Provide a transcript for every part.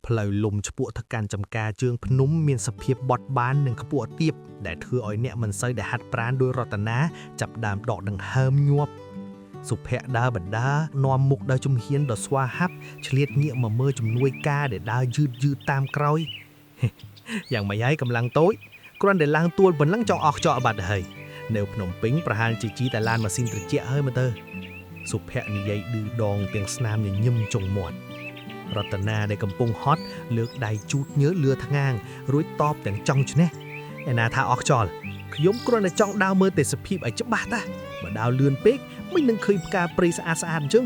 ផ្លូវលំឆ្ពោះទៅកាន់ចំការជើងភ្នំមានសភាពបត់បាននិងខ្ពស់ទាបដែលធ្វើឲ្យអ្នកមិនសូវដែលហាត់ប្រាណដោយរតនាចាប់ដើមដកដង្ហើមញាប់សុភ័ក្រដើរបណ្ដានាំមុខដោយជំហានដ៏ស្វាហាប់ឆ្លៀតងាកមកមើលជំនួយការដែលដើរយឺតតាមក្រោយយ៉ាងម៉េចហើយកម្លាំងតូចគ្រាន់តែឡើងទួលប៉ុណ្ណឹងចង់អស់ខ្យល់បាត់ទៅហើយនៅភ្នំពេញប្រហែលជាជីតែឡានម៉ាស៊ីនត្រជាក់ហើយមើលទៅសុភ័ក្រនិយាយឌឺដងទាំងស្នាមញញឹមចុងមាត់រតនាដែលកំពុងហត់លើកដៃជូតញើសលឿថ្ងាងរួចតបទាំងចង់ឈ្នះឯណាថាអស់ខ្យល់ខ្ញុំគ្រាន់តែចង់ដើរមើលទេសភាពឲ្យច្បាស់តាបើដើរលឿនពេកមិននឹងឃើញផ្កាព្រៃស្អាតអញ្ចឹង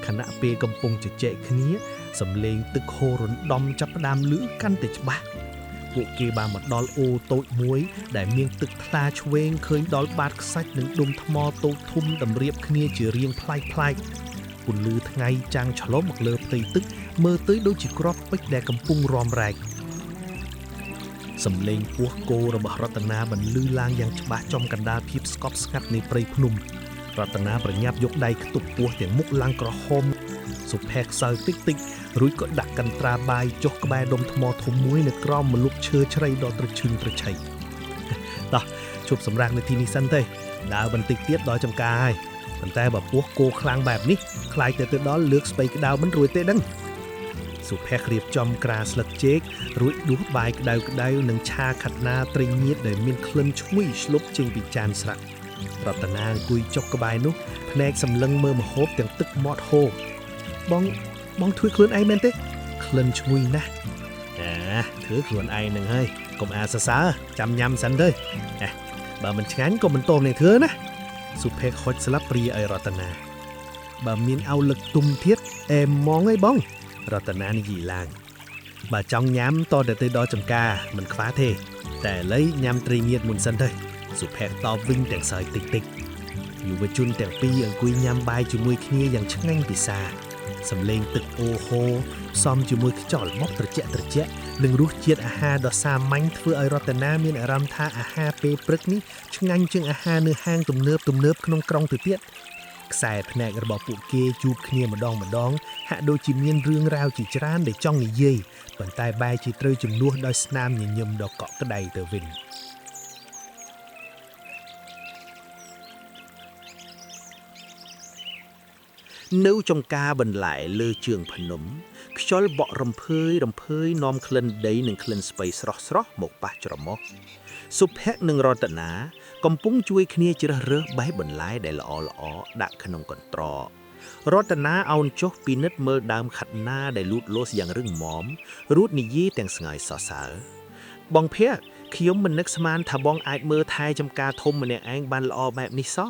ខណៈពេលកំពុងជជែកគ្នាសំឡេងទឹកហូររំដំចាប់ផ្ដើមលឺកាន់តែច្បាស់ពួកគេបានមកដល់អូរតូចមួយដែលមានទឹកថ្លាឆ្វេងឃើញដល់បាតខ្សាច់និងដុំថ្មតូចធំតម្រៀបគ្នាជារាងប្លែកពន្លឺថ្ងៃចាំងឆ្លុះមកលើផ្ទៃទឹកមើលទៅដូចជាគ្រាប់ពេជ្រដែលកំពុងរំរែកសំឡេងពស់គោរបស់រតនាបន្លឺឡើងយ៉ាងច្បាស់ចំកណ្ដាលភាពស្កប់ស្ងាត់នៃព្រៃភ្នំរតនាប្រញាប់យកដៃខ្ទប់ពស់ទាំងមុខឡើងក្រហមសុភ័ក្រសើតិចរួចក៏ដាក់កន្ត្រាបាយចុះក្បែរដុំថ្មធំមួយនៅក្រោមម្លប់ឈើជ្រៃដ៏ត្រឈឹងត្រឆៃតោះជប់សម្រាប់នៅទីនេះសិនទេដើរបន្តិចទៀតដល់ចំការហើយប៉ុន្តែបើពស់គោខ្លាំងបែបនេះខ្លាចទៅដល់លើកស្ពៃក្តៅមិនរួចទេដឹងសុភ័ក្ររៀបចំក្រាស្លឹកចេករួចដួសបាយក្តៅនិងឆាខាត់ណាត្រីងៀតដែលមានក្លិនឈ្ងុយឆ្លុបចេញពីចានស្រាក់រតនាអង្គុយចុកក្បែរនោះភ្នែកសម្លឹងមើលម្ហូបទាំងទឹកមាត់ហូរបងធ្វើខ្លួនឯងមែនទេក្លិនឈ្ងុយណាស់ធ្វើខ្លួនឯងនឹងហើយកុំអាសសើចាំញ៉ាំសិនទៅបើមិនឆ្ងាញ់ក៏មិនតមនឹងធ្វើណាសុភ័ក្រហុចស្លាបព្រាឲ្យរតនាបើមានអោលឹកទុំទៀតអែមម៉ងអីបងរតនានិយាយឡើងបើចង់ញ៉ាំតទៅដល់ចំការមិនខ្វះទេតែឥឡូវញ៉ាំត្រីងៀតមុនសិនទៅសុភ័ក្រតបវិញទាំងសើចតិចយុវជនទាំងពីរអង្គុយញ៉ាំបាយជាមួយគ្នាយ៉ាងឆ្ងាញ់ពិសាសំឡេងទឹកអូហូផ្សំជាមួយខ្យល់បក់ត្រជាក់និងរសជាតិអាហារដ៏សាមញ្ញធ្វើឲ្យរតនាមានអារម្មណ៍ថាអាហារពេលព្រឹកនេះឆ្ងាញ់ជាងអាហារនៅហាងទំនើបក្នុងក្រុងទៅទៀតខ្សែភ្នែករបស់ពួកគេជួបគ្នាម្ដងហាក់ដូចជាមានរឿងរ៉ាវជាច្រើនដែលចង់និយាយប៉ុន្តែបែរជាត្រូវជំនួសដោយស្នាមញញឹមដ៏កក់ក្ដៅទៅវិញនៅចំការបន្លែលើជើងភ្នំខ្យល់បក់រំភើយនាំក្លិនដីនិងក្លិនស្ពៃស្រស់មកប៉ះច្រមុះសុភ័ក្រនិងរតនាកំពុងជួយគ្នាជ្រើសរើសបេះបន្លែដែលល្អដាក់ក្នុងកន្ត្រករតនាអោនចុះពិនិត្យមើលដើមខាត់ណាដែលលូតលាស់យ៉ាងរឹងមាំរួចនិយាយទាំងស្ងើយសរសើរបងភ័ក្រខ្ញុំមិននឹកស្មានថាបងអាចមើលថែចំការធំម្នាក់ឯងបានល្អបែបនេះសោះ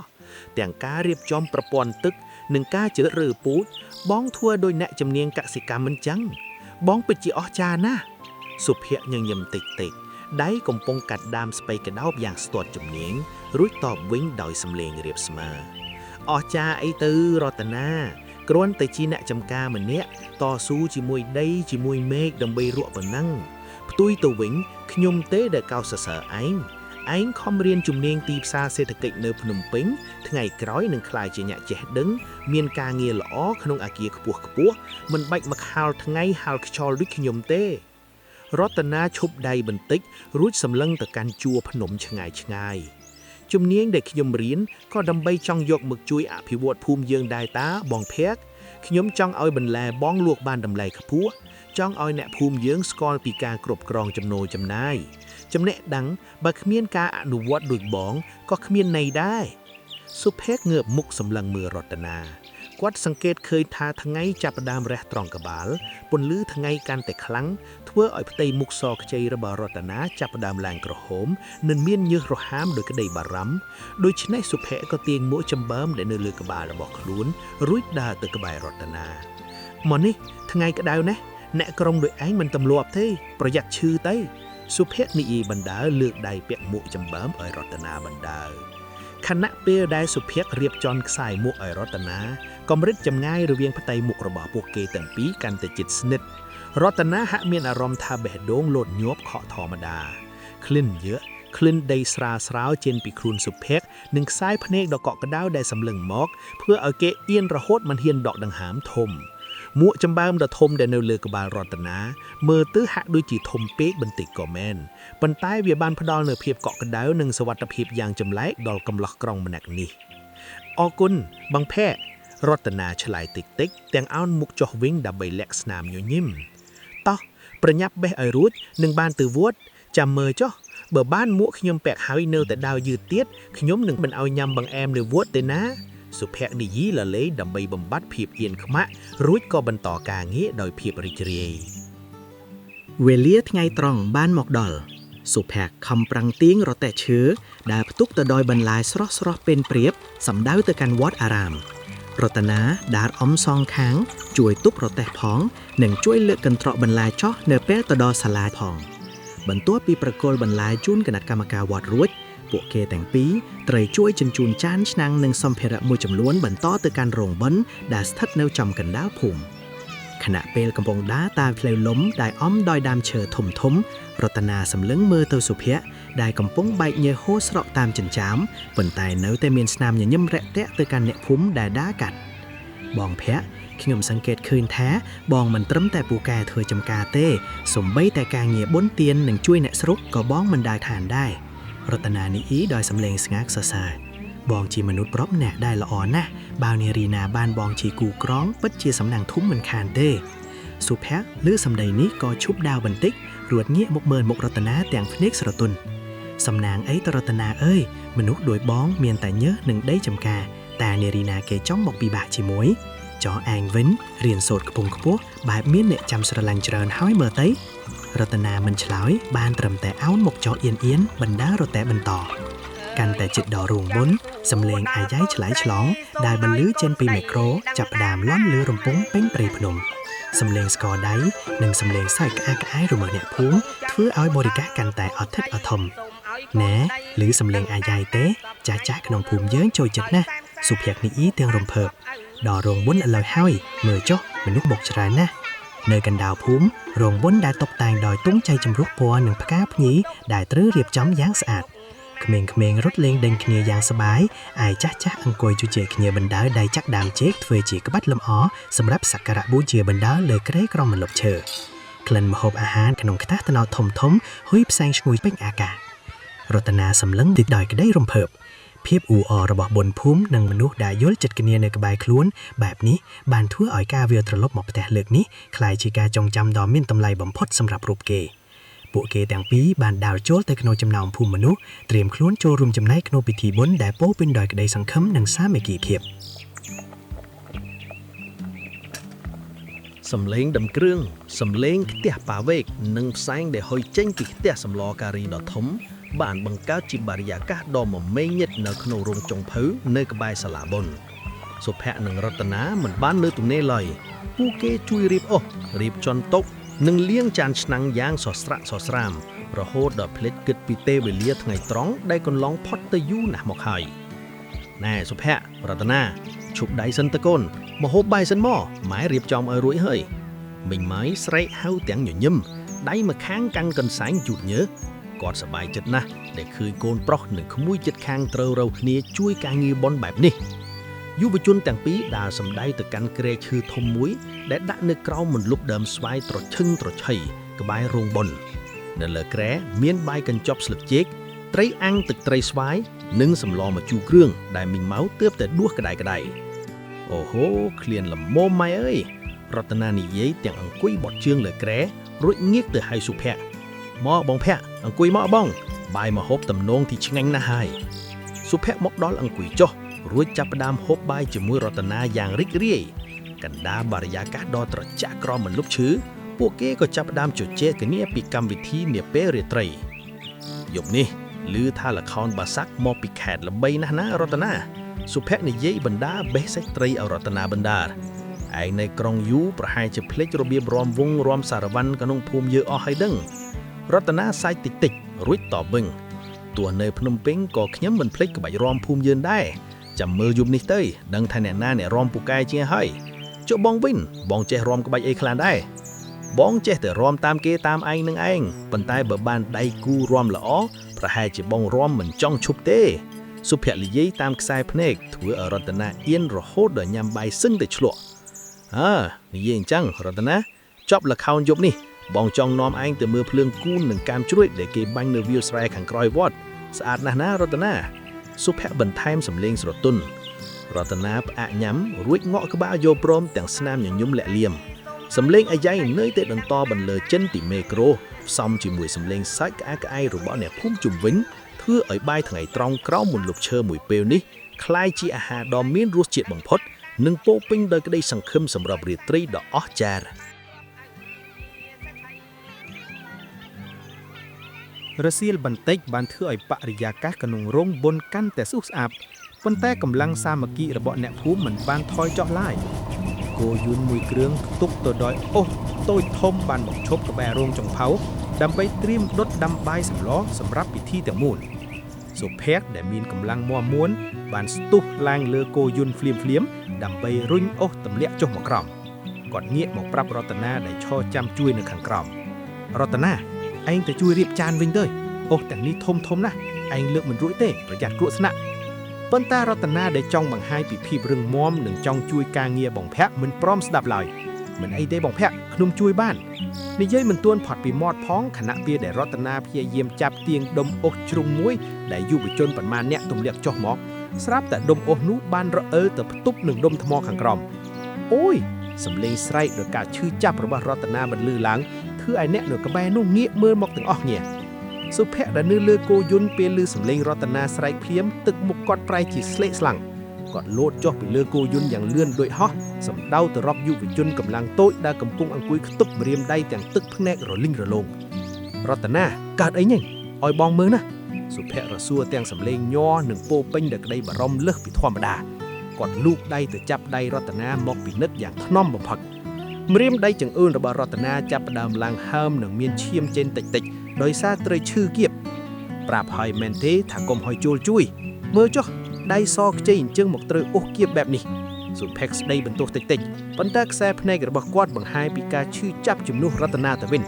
ទាំងការរៀបចំប្រព័ន្ធទឹកនិងការជ្រើសរើសពូជបងធ្វើដោយអ្នកជំនាញកសិកម្មមិនចឹងបងពិតជាអស្ចារ្យណាស់សុភ័ក្រញញឹមតិចដៃកំពុងកាត់ដើមស្ពៃក្តោបយ៉ាងស្ទាត់ជំនាញរួចតបវិញដោយសំឡេងរាបស្មើអស្ចារ្យអីទៅរតនាគ្រាន់តែជាអ្នកចំការម្នាក់តស៊ូជាមួយដីជាមួយមេឃដើម្បីរកប៉ុណ្ណឹងផ្ទុយទៅវិញខ្ញុំទេដែលកោតសរសើរឯងខំរៀនជំនាញទីផ្សារសេដ្ឋកិច្ចនៅភ្នំពេញថ្ងៃក្រោយនឹងក្លាយជាអ្នកចេះដឹងមានការងារល្អក្នុងអគារខ្ពស់មិនបាច់មកហាលថ្ងៃហាលខ្យល់ដូចខ្ញុំទេរតនាឈប់ដៃបន្តិចរួចសម្លឹងទៅកាន់ជួរភ្នំឆ្ងាយជំនាញដែលខ្ញុំរៀនក៏ដើម្បីចង់យកមកជួយអភិវឌ្ឍភូមិយើងដែរតាបងភ័ក្រខ្ញុំចង់ឲ្យបន្លែបងលក់បានតម្លៃខ្ពស់ចង់ឲ្យអ្នកភូមិយើងស្គាល់ពីការគ្រប់គ្រងចំណូលចំណាយចំណេះដឹងបើគ្មានការអនុវត្តដូចបងក៏គ្មានន័យដែរសុភ័ក្รงើបមុខសម្លឹងមើលរតនាគាត់សង្កេតឃើញថាថ្ងៃចាប់ផ្ដើមរះត្រង់ក្បាលពន្លឺថ្ងៃកាន់តែខ្លាំងធ្វើឲ្យផ្ទៃមុខសខ្ចីរបស់រតនាចាប់ផ្ដើមឡើងក្រហមនិងមានញើសរហាមដោយក្តីបារម្ភដូច្នេះសុភ័ក្រក៏ទាញមួកចំបើមដែលនៅលើក្បាលរបស់ខ្លួនរួចដើរទៅក្បែររតនាមកនេះថ្ងៃក្តៅណាស់អ្នកក្រុងដូចឯងមិនទម្លាប់ទេប្រយ័ត្នឈឺទៅសុភ័ក្រនិយាយបណ្ដើរលើកដៃពាក់មួកចំបើមឲ្យរតនាបណ្ដើរខណៈពេលដែលសុភ័ក្ររៀបចំខ្សែមួកឲ្យរតនាកម្រិតចម្ងាយរវាងផ្ទៃមុខរបស់ពួកគេទាំងពីរកាន់តែជិតស្និទ្ធរតនាហាក់មានអារម្មណ៍ថាបេះដូងលោតញាប់ខកធម្មតាក្លិនយឺក្លិនដីស្រាលចេញពីខ្លួនសុភ័ក្រនិងខ្សែភ្នែកដ៏កក់ក្ដៅដែលសម្លឹងមកធ្វើឲ្យគេអៀនរហូតមិនហ៊ានដកដង្ហើមធំ មួកចម្បើមដ៏ធំដែលនៅលើក្បាលរតនាមើលទៅហាក់ដូចជាធំពេកបន្តិចក៏មែនប៉ុន្តែវាបានផ្ដល់នូវភាពកក់ក្ដៅនិងសុវត្ថិភាពយ៉ាងចម្លែកដល់កំឡោះក្រុងម្នាក់នេះអរគុណបងភ័ក្ររតនាឆ្លើយតិចៗទាំងអោនមុខចុះវិញដើម្បីលាក់ស្នាមញញឹមតោះប្រញាប់បេះឲ្យរួចនឹងបានទៅវត្តចាំមើលចុះបើបានមួកខ្ញុំពាក់ហើយនៅតែដើរយឺតទៀតខ្ញុំនឹងមិនឲ្យញ៉ាំបង្អែមនៅវត្តទេណាសុភនិយាយលលេងដើម្បីបំបត្តិភាពអៀនខ្មាក់រួចក៏បន្តការងារដោយភាពរីករាយវេលាថ្ងៃត្រង់បានមកដល់សុភ័ក្រខំប្រឹងទាញរទេះឈើដែលផ្ទុកទៅដោយបន្លែស្រស់ៗពេញព្រៀបសម្ដៅទៅកាន់វត្តអារាមរតនាដើរអមសងខាងជួយទប់រទេះផងនិងជួយលើកកន្ត្រកបន្លែចោះនៅពេលទៅដល់សាលាផងបន្ទាប់ពីប្រគល់បន្លែជូនគណៈកម្មការវត្តរួចពួកគេទាំងពីរត្រូវជួយជញ្ជូនចានឆ្នាំងនិងសម្ភារៈមួយចំនួនបន្តទៅកាន់រោងបិណ្ឌដែលស្ថិតនៅចំកណ្ដាលភូមិខណៈពេលកំពុងដើរតាមផ្លូវលំដែលអមដោយដើមឈើធំធំរតនាសម្លឹងមើលទៅសុភ័ក្រដែលកំពុងបែកញើសហូរស្រក់តាមចិញ្ចើមប៉ុន្តែនៅតែមានស្នាមញញឹមរាក់ទាក់ទៅកាន់អ្នកភូមិដែលដើរកាត់បងភ័ក្រខ្ញុំសង្កេតឃើញថាបងមិនត្រឹមតែពូកែធ្វើចំការទេសូម្បីតែការងារបុណ្យទាននិងជួយអ្នកស្រុកក៏បងមិនដែលខានដែររតនានេះដោយសំឡេងស្ងាត់សរសើរបងជាមនុស្សប្រុសម្នាក់ដែលល្អណាស់បើនារីណាបានបងជាគូក្រងពិតជាសំណាងធំមិនខានទេសុភ័ក្រឮសម្ដីនេះក៏ឈប់ដាវបន្តិចរួចងាកមកមើលមុខរតនាទាំងភ្នែកស្រទន់សំណាងអីទៅរតនាអើយមនុស្សដូចបងមានតែញើសនិងដីចំការតែនារីណាគេចង់មកពិបាកជាមួយចោះឯងវិញរៀនសូត្រខ្ពង់ខ្ពស់បែបមានអ្នកចាំស្រឡាញ់ច្រើនហើយមើលទៅរតនាមិនឆ្លើយបានត្រឹមតែអោនមកចោអៀនបណ្ដារទេះបន្តកាន់តែជិតដល់រោងបុណ្យសំឡេងអាយ៉ៃឆ្លៃឆ្លងដែលបន្លឺចេញពីមីក្រូចាប់ផ្ដើមលាន់លឺរំពងពេញព្រៃភ្នំសំឡេងស្គរដៃនិងសំឡេងសើចក្អាកក្អាយរបស់អ្នកភូមិធ្វើឲ្យបរិយាកាសកាន់តែអធិកអធមណែឮសំឡេងអាយ៉ៃទេចាស់ក្នុងភូមិយើងចូលចិត្តណាស់សុភ័ក្រនេះទាំងរំភើបដល់រោងបុណ្យឥឡូវហើយមើលចុះមនុស្សមកច្រើនណាស់នៅកណ្ដាលភូមិរោងបុណ្យដែលតុបតែងដោយទង់ជ័យជំរុះពណ៌និងផ្កាភ្ញីដែលត្រូវរៀបចំយ៉ាងស្អាតក្មេងៗរត់លេងដេញគ្នាយ៉ាងសប្បាយឯចាស់អង្គុយជជែកគ្នាបណ្ដើរដៃចាក់ដើមចេកធ្វើជាក្បាច់លម្អសម្រាប់សក្ការៈបូជាបណ្ដើរលើគ្រែក្រំម្លប់ឈើក្លិនម្ហូបអាហារក្នុងខ្ទះត្នោតធំហ៊ុយផ្សែងឈ្ងុយពេញអាកាសរតនាសម្លឹងតិចដោយក្តីរំភើបភាពអ៊ូអររបស់បុណ្យភូមិនិងមនុស្សដែលយល់ចិត្តគ្នានៅក្បែរខ្លួនបែបនេះបានធ្វើឲ្យការវាត្រឡប់មកផ្ទះលើកនេះក្លាយជាការចងចាំដ៏មានតម្លៃបំផុតសម្រាប់រូបគេពួកគេទាំងពីរបានដើរចូលទៅក្នុងចំណោមភូមិមនុស្សត្រៀមខ្លួនចូលរួមចំណែកក្នុងពិធីបុណ្យដែលពោរពេញដោយក្តីសង្ឃឹមនិងសាមគ្គីភាពសំឡេងដំគ្រឿងសំឡេងខ្ទះប៉ាវេកនិងផ្សែងដែលហុយចេញពីខ្ទះសម្លការីដ៏ធំបានបង្កើតជាបរិយាកាសដ៏មមាញឹកនៅក្នុងរោងចុងភៅនៅក្បែរសាលាបុណ្យសុភ័ក្រនិងរតនាមិនបានលើទំនេរឡើយពួកគេជួយរៀបចំតុនិងលាងចានឆ្នាំងយ៉ាងសស្រាក់សស្រាមរហូតដល់ភ្លេចគិតពីទេវេលាថ្ងៃត្រង់ដែលកន្លងផុតទៅយូរណាស់មកហើយណែសុភ័ក្ររតនាឈប់ដៃសិនតកូនមកហូបបាយសិនមកម៉ែរៀបចំឲ្យរួចហើយមិញម៉ៃស្រែកហៅទាំងញញឹមដៃម្ខាងកាន់កន្សែងជូតញើសគាត់សប្បាយចិត្តណាស់ដែលឃើញកូនប្រុសនិងក្មួយចិត្តខាងត្រូវរៅគ្នាជួយការងារបុណ្យបែបនេះយុវជនទាំងពីរដើរសម្ដែងទៅកាន់គ្រែឈើធំមួយដែលដាក់នៅក្រោមមណ្ឌលដើមស្វាយត្រឈឹងត្រឆៃក្បែររោងបុណ្យនៅលើគ្រែមានបាយកញ្ចប់ស្លឹកចេកត្រីអាំងទឹកត្រីស្វាយនិងសម្លម្ជូរគ្រឿងដែលមីងម៉ៅទើបតែដួសក្តៅអូហូឃ្លានល្មមម៉ែអើយរតនានិយាយទាំងអង្គុយបត់ជើងលើគ្រែរួចងាកទៅហៅសុភ័ក្រមកបងភ័ក្រអង្គុយមកបងបាយមកហូបតំណងទីឆ្ងាញ់ណាស់ហើយសុភ័ក្រមកដល់អង្គុយចុះរួចចាប់ផ្ដើមហូបបាយជាមួយរតនាយ៉ាងរីករាយកណ្ដាលបរិយាកាសដ៏ត្រជាក់ក្រមមិនលុបឈឺពួកគេក៏ចាប់ផ្ដើមជជែកគ្នាពីកម្មវិធីនាពេលរាត្រីយប់នេះឮថាល្ខោនបាសាក់មកពីខេត្តល្បីណាស់ណារតនាសុភ័ក្រនិយាយបណ្ដាបេះសាច់ត្រីឲ្យរតនាបណ្ដាឯងនៅក្រុងយូប្រហែលជាភ្លេចរបៀបរាំវង់រាំសារវ័នក្នុងភូមិយើងអស់ហើយដឹងរតនាសាច់តិចរួចតបវិញទោះនៅភ្នំពេញក៏ខ្ញុំមិនភ្លេចក្បាច់រាំភូមិយើងដែរចាំមើលយប់នេះទៅដឹងថាអ្នកណាអ្នករាំពូកែជាងហើយចុះបងវិញបងចេះរាំក្បាច់អីខ្លះដែរបងចេះតែរាំតាមគេតាមឯងនឹងឯងប៉ុន្តែបើបានដៃគូរាំល្អប្រហែលជាបងរាំមិនចង់ឈប់ទេសុភ័ក្រនិយាយតាមខ្សែភ្នែកធ្វើឲ្យរតនាអៀនរហូតដល់ញ៉ាំបាយសឹងតែឆ្លក់ និយាយអញ្ចឹងរតនាចប់លខោនយប់នេះបងចង់នាំឯងទៅមើលភ្លើងគូននិងកាមជ្រួយដែលគេបាញ់នៅវាលស្រែខាងក្រោយវត្តស្អាតណាស់ណារតនាសុភ័ក្របន្ថែមសំឡេងស្រទន់រតនាផ្អាកញ៉ាំរួចងក់ក្បាលយកព្រមទាំងស្នាមញញឹមលាក់លៀមសំឡេងអាយ៉ៃនៅតែបន្តបន្លឺចិនទីមេក្រូផ្សំជាមួយសំឡេងសាច់ក្អាកក្អាយរបស់អ្នកភូមិជុំវិញធ្វើឲ្យបាយថ្ងៃត្រង់ក្រោមមុនលុបឈើមួយពេលនេះคล้ายជាអាហារដ៏មានរសជាតិបំផុតនិងពោពេញដោយក្តីសង្ឃឹមសម្រាប់រាត្រីដ៏អស្ចារ្យរសៀលបន្តិចបានធ្វើឲ្យបរិយាកាសក្នុងរោងបុណ្យកាន់តែស្អ៊ូស្អាប់ប៉ុន្តែកម្លាំងសាមគ្គីរបស់អ្នកភូមិមិនបានថយចុះឡើយគោយន្តមួយគ្រឿងផ្ទុកទៅដោយអុសតូចធំបានមកឈប់ក្បែររោងចង្ផៅដើម្បីត្រៀមដុតដាំបាយសម្លសម្រាប់ពិធីទាំងមូលសុភ័ក្រដែលមានកម្លាំងមាំមួនបានស្ទុះឡើងលើគោយន្តភ្លាមដើម្បីរុញអុសទម្លាក់ចុះមកក្រោមគាត់ងាកមកប្រាប់រតនាដែលឈរចាំជួយនៅខាងក្រោមរតនាឯងទៅជួយរៀបចានវិញទៅអុសទាំងនេះធំណាស់ឯងលើកមិនរួចទេប្រយ័ត្នគ្រោះថ្នាក់ប៉ុន្តែរតនាដែលចង់បង្ហាញពីភាពរឹងមាំនិងចង់ជួយការងារបងភ័ក្រមិនព្រមស្ដាប់ឡើយមិនអីទេបងភ័ក្រខ្ញុំជួយបាននិយាយមិនទួនផាត់ពីមាត់ផងខណៈពេលដែលរតនាព្យាយាមចាប់ទាញដុំអុសជ្រុងមួយដែលយុវជនប៉ុន្មានអ្នកទម្លាក់ចុះមកស្រាប់តែដុំអុសនោះបានរអិលទៅផ្ទុបនឹងដុំថ្មខាងក្រោមអូយសំឡេងស្រែកដោយការឈឺចាប់របស់រតនាបន្លឺឡើងធ្វើឲ្យអ្នកនៅក្បែរនោះងាកមើលមកទាំងអស់គ្នាសុភ័ក្រដែលនៅលើគោយន្តពេលឮសំឡេងរតនាស្រែកភ្លាមទឹកមុខគាត់ប្រែជាស្លេកស្លាំងគាត់លោតចុះពីលើគោយន្តយ៉ាងលឿនដូចហោះសម្ដៅទៅរកយុវជនកម្លាំងតូចដែលកំពុងអង្គុយខ្ទប់ម្រាមដៃទាំងទឹកភ្នែករលីងរលោងរតនាកើតអីញ៉េឲ្យបងមើលណាសុភ័ក្ររសួរទាំងសំឡេងញ័រនិងពោពេញដោយក្តីបារម្ភលើសពីធម្មតាគាត់លូកដៃទៅចាប់ដៃរតនាមកពិនិត្យយ៉ាងថ្នមបំផុតម្រាមដៃចង្អឿនរបស់រតនាចាប់ផ្ដើមឡើងហើមនិងមានឈាមចេញតិចៗដោយសារត្រូវឈឺគៀបប្រាប់ឲ្យមែនទេថាកុំឲ្យជួលជួយមើលចុះដៃសខ្ចីអញ្ចឹងមកត្រូវអូសគៀបបែបនេះសុភ័ក្រស្ដីបន្ទោសតិចៗប៉ុន្តែខ្សែភ្នែករបស់គាត់បង្ហាញពីការឈឺចាប់ជំនួសរតនាទៅវិញ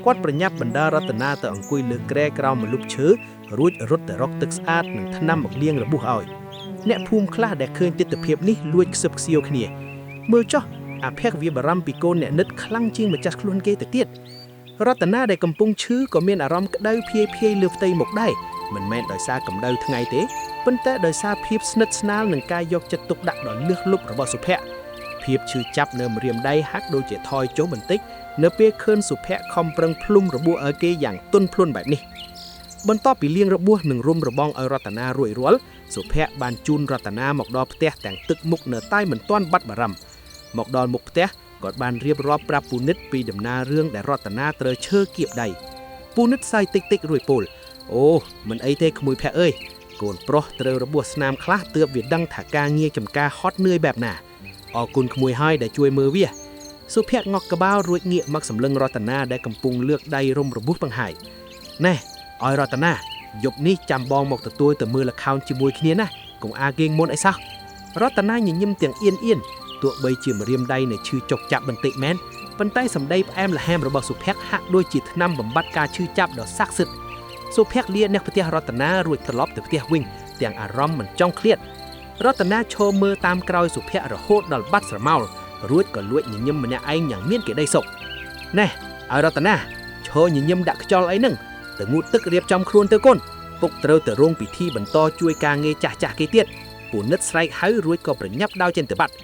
គាត់ប្រញាប់បណ្ដារតនាទៅអង្គុយលើគ្រែក្រោមម្លប់ឈើរួចរត់ទៅរកទឹកស្អាតនិងថ្នាំមកលាងរបួសឲ្យអ្នកភូមិខ្លះដែលឃើញទិដ្ឋភាពនេះលួចខ្សឹបខ្សៀវគ្នាមើលចុះអភ័ក្រវាបារម្ភពីកូនអ្នកនិតខ្លាំងជាងម្ចាស់ខ្លួនគេទៅទៀតរតនាដែលកំពុងឈឺក៏មានអារម្មណ៍ក្តៅភាយលើផ្ទៃមុខដែរមិនមែនដោយសារកម្ដៅថ្ងៃទេប៉ុន្តែដោយសារភាពស្និទ្ធស្នាលនិងការយកចិត្តទុកដាក់ដ៏លើសលប់របស់សុភ័ក្រភាពឈឺចាប់នៅម្រាមដៃហាក់ដូចជាថយចុះបន្តិចនៅពេលឃើញសុភ័ក្រខំប្រឹងភ្លុំរបួសឲ្យគេយ៉ាងទន់ភ្លន់បែបនេះបន្ទាប់ពីលាងរបួសនិងរុំរបងឲ្យរតនារួចរាល់សុភ័ក្របានជូនរតនាមកដល់ផ្ទះទាំងទឹកមុខនៅតែមិនទាន់បាត់បារម្ភមកដល់មុខផ្ទះគាត់បានរៀបរាប់ប្រាប់ពូនិតពីដំណើររឿងដែលរតនាត្រូវឈើគៀបដៃពូនិតសើចតិចរួចពោលអូមិនអីទេក្មួយភ័ក្រអើយកូនប្រុសត្រូវរបួសស្នាមខ្លះទើបវាដឹងថាការងារចំការហត់នឿយបែបណាអរគុណក្មួយហើយដែលជួយមើលវាសុភ័ក្រងក់ក្បាលរួចងាកមកសម្លឹងរតនាដែលកំពុងលើកដៃរុំរបួសបង្ហាយណែឲ្យរតនាយប់នេះចាំបងមកទទួលទៅមើលល្ខោនជាមួយគ្នាណាកុំអាគេងមុនអីសោះរតនាញញឹមទាំងអៀនទោះបីជាម្រាមដៃនៅឈឺចុកចាប់បន្តិចមែនប៉ុន្តែសម្ដីផ្អែមល្ហែមរបស់សុភ័ក្រហាក់ដូចជាថ្នាំបំបត្តិការឈឺចាប់ដ៏ស័ក្តិសិទ្ធិសុភ័ក្រលាអ្នកផ្ទះរតនារួចត្រឡប់ទៅផ្ទះវិញទាំងអារម្មណ៍មិនចង់ឃ្លាតរតនាឈរមើលតាមក្រោយសុភ័ក្ររហូតដល់បាត់ស្រមោលរួចក៏លួចញញឹមម្នាក់ឯងយ៉ាងមានកិតីសុខណែឲ្យរតនាឈរញញឹមដាក់ខ្យល់អីហ្នឹងទៅងូតទឹករៀបចំខ្លួនទៅកូនពុកត្រូវទៅរោងពិធីបន្តជួយការងារចាស់គេទៀតពូនិតស្រែកហៅរួចក៏ប្រញាប់ដើរចេញទៅបាត់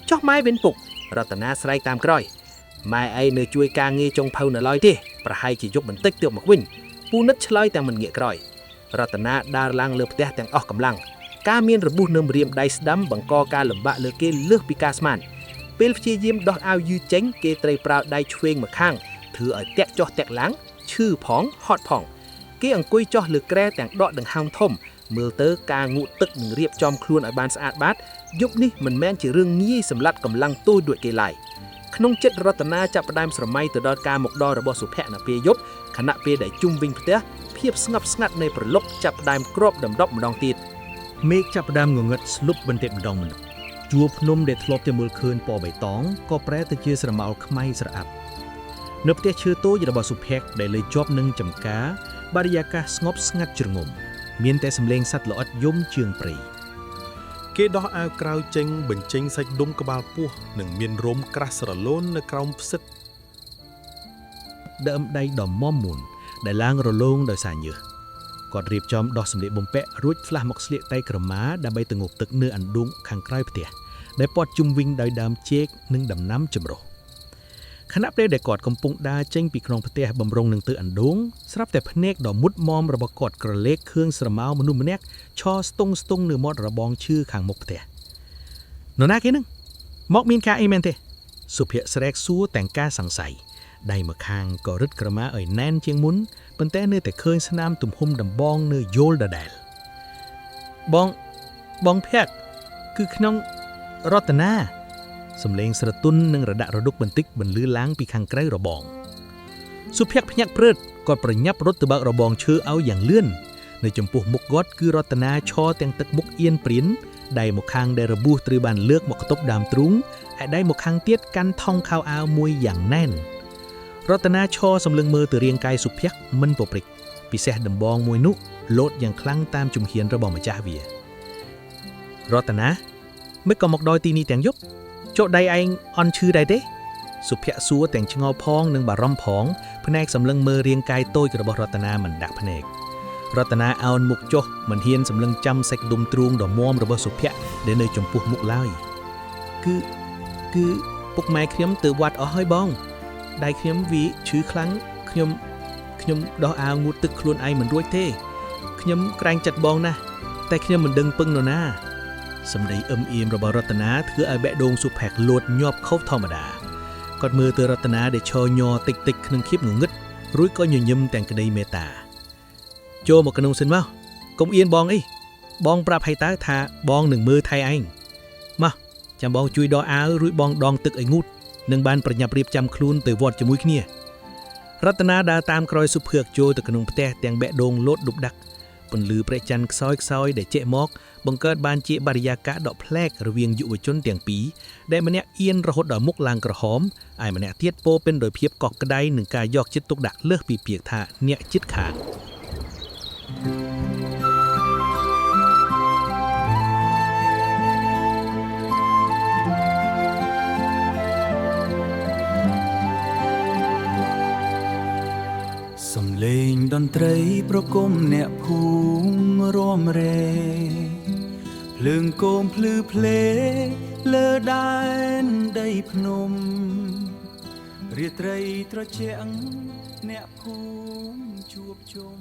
ចុះម៉ែវិញពុករតនាស្រែកតាមក្រោយម៉ែឯងនៅជួយការងារចុងភៅនៅឡើយទេប្រហែលជាយប់បន្តិចទើបមកវិញពូនិតឆ្លើយទាំងមិនងាកក្រោយរតនាដើរឡើងលើផ្ទះទាំងអស់កម្លាំងការមានរបួសនៅម្រាមដៃស្ដាំបង្កការលំបាកលើគេលើសពីការស្មានពេលព្យាយាមដោះអាវយឺចេញគេត្រូវប្រើដៃឆ្វេងម្ខាងធ្វើឲ្យតាក់ចុះតាក់ឡើងឈឺផងហត់ផងគេអង្គុយចុះលើគ្រែទាំងដកដង្ហើមធំមើលទៅការងូតទឹកនិងរៀបចំខ្លួនឲ្យបានស្អាតបាតយប់នេះមិនមែនជារឿងងាយសម្លាត់កម្លាំងទូចដូចគេឡើយក្នុងចិត្តរតនាចាប់ផ្ដើមស្រមៃទៅដល់ការមកដល់របស់សុភ័ក្រនៅពេលយប់ខណៈពេលដែលជុំវិញផ្ទះភាពស្ងប់ស្ងាត់នៃប្រលប់ចាប់ផ្ដើមគ្របដណ្ដប់ម្ដងទៀតមេឃចាប់ផ្ដើមងងឹតស្លុបបន្តិចម្ដងជួរភ្នំដែលធ្លាប់តែមើលឃើញពណ៌បៃតងក៏ប្រែទៅជាស្រមោលខ្មៅស្រអាប់នៅផ្ទះឈើតូចរបស់សុភ័ក្រដែលលើជាប់នឹងចំការបរិយាកាសស្ងប់ស្ងាត់ជ្រងំមានតែសំឡេងសត្វល្អិតយំជើងព្រៃ គេដោះអាវក្រៅចេញបញ្ចេញសាច់ដុំក្បាលពោះនិងមានរោមក្រាស់ស្រលូននៅក្រោមផ្សិត ដើមដៃដ៏មមមួនដែលឡើងរលោងដោយសារញើសគាត់រៀបចំដោះសម្លៀកបំពាក់រួចផ្លាស់មកស្លៀកដៃក្រមាដើម្បីទៅងប់ទឹកនៅអណ្ដូងខាងក្រោយផ្ទះដែលព័ទ្ធជុំវិញដោយដើមចេកនិងដំណាំចម្រុះខណៈពេលដែលគាត់កំពុងដើរចេញពីក្នុងផ្ទះបំរុងនឹងទៅអណ្ដូងស្រាប់តែភ្នែកដ៏មុតមមរបស់គាត់ក្រឡេកឃើញស្រមោលមនុស្សម្នាក់ឈរស្ទង់នៅមាត់របងឈើខាងមុខផ្ទះនរណាគេនឹងមកមានការអីមែនទេសុភ័ក្រស្រែកសួរទាំងការសង្ស័យដៃម្ខាងក៏រឹតក្រមាឲ្យណែនជាងមុនប៉ុន្តែនៅតែឃើញស្នាមទំហំដំបងនៅយល់ដដែលបងភ័ក្រគឺក្នុងរតនាសំឡេងស្រទន់និងរដាក់រដុកបន្តិចបន្លឺឡើងពីខាងក្រៅរបងសុភ័ក្រភ្ញាក់ព្រឺតគាត់ប្រញាប់រត់ទៅបើករបងឈើឲ្យយ៉ាងលឿននៅចំពោះមុខគាត់គឺរតនាឈរទាំងទឹកមុខអៀនព្រានដៃម្ខាងដែលរបួសត្រូវបានលើកមកខ្ទប់ដើមទ្រូងឯដៃម្ខាងទៀតកាន់ថង់ខោអាវមួយយ៉ាងណែនរតនាឈរសម្លឹងមើលទៅរាងកាយសុភ័ក្រមិនពព្រិចពិសេសដំបងមួយនោះលោតយ៉ាងខ្លាំងតាមជំហានរបស់ម្ចាស់វារតនាមិនក៏មកដល់ទីនេះទាំងយប់ចុះដៃឯងអន់ឈឺដែរទេសុភ័ក្រសួរទាំងឆ្ងល់ផងនិងបារម្ភផងភ្នែកសម្លឹងមើលរាងកាយតូចរបស់រតនាមិនដាក់ភ្នែករតនាអោនមុខចុះមិនហ៊ានសម្លឹងចាំសាច់ដុំទ្រូងដ៏មាំរបស់សុភ័ក្រដែលនៅចំពោះមុខឡើយគឺពុកម៉ែខ្ញុំទៅវត្តអស់ហើយបងដៃខ្ញុំវាឈឺខ្លាំងខ្ញុំដោះអាវងូតទឹកខ្លួនឯងមិនរួចទេខ្ញុំក្រែងចិត្តបងណាស់តែខ្ញុំមិនដឹងពឹងនរណាសម្ដីអឹមអៀមរបស់រតនាធ្វើឲ្យបេះដូងសុភ័ក្រលោតញាប់ខុសធម្មតាគាត់មើលទៅរតនាដែលឈរញ័រតិចក្នុងភាពងងឹតរួចក៏ញញឹមទាំងក្តីមេត្តាចូលមកក្នុងសិនមកកុំអៀនបងអីបងប្រាប់ឲ្យតើថាបងនឹងមើលថៃឯងមកចាំបងជួយដោះអាវរួចបងដងទឹកឲ្យងូតនឹងបានប្រញាប់រៀបចំខ្លួនទៅវត្តជាមួយគ្នារតនាដើរតាមក្រោយសុភ័ក្រចូលទៅក្នុងផ្ទះទាំងបេះដូងលោតដុបដាក់ពន្លឺព្រះច័ន្ទខ្សោយដែលជែកមកបង្កើតបានជាបរិយាកាសដ៏ប្លែករវាងយុវជនទាំងពីរដែលម្នាក់អៀនរហូតដល់មុខឡើងក្រហមឯម្នាក់ទៀតពោពេញដោយភាពកក់ក្ដៅនិងការយកចិត្តទុកដាក់លើសពីពាក្យថាអ្នកជិតខាងសំឡេងតន្ត្រីប្រគំអ្នកភូមិរំរែភ្លើងគោមភ្លឺភ្លេលើដែនដីភ្នំរាត្រីត្រជាក់អ្នកភូមិជួបជុំ